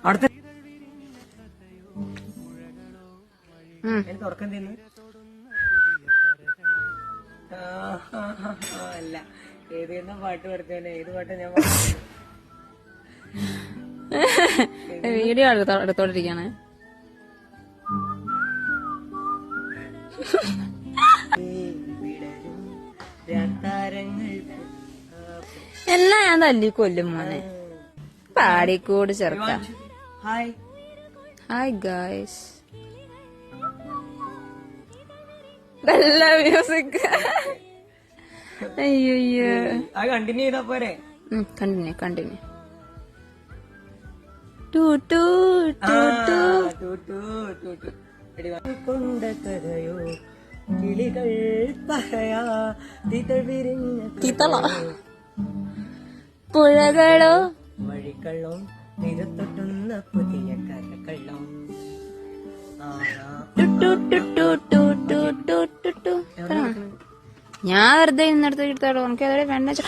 അവിടുത്തെ തുറക്കം തിന്ന് അല്ല ഏതെന്ന പാട്ട് പഠിച്ചോനെ ഏത് പാട്ടാ ഞാൻ വീഡിയോ എടുത്തോണ്ടിരിക്കാണ്. എന്നാ ഞാൻ തല്ലി കൊല്ലും മോനെ. പാടിക്കൂട് ചെറുക്ക. Hi hi guys. നല്ല മ്യൂസിക്. അയ്യോ കണ്ടിന്യൂ ചെയ്താ പോരെ? കണ്ടിന്യൂ. കൊണ്ട കഥയോ കിളികൾ പറയാ പുഴകളോ വഴിക്കള്ളോ തിരത്തൊട്ടുന്ന പുതിയ കഥകള്ളോ. ഞാൻ വെറുതെ ഇന്നടുത്ത് എടുത്തോളൂ. എനിക്ക് അതോടെ വേണ്ട.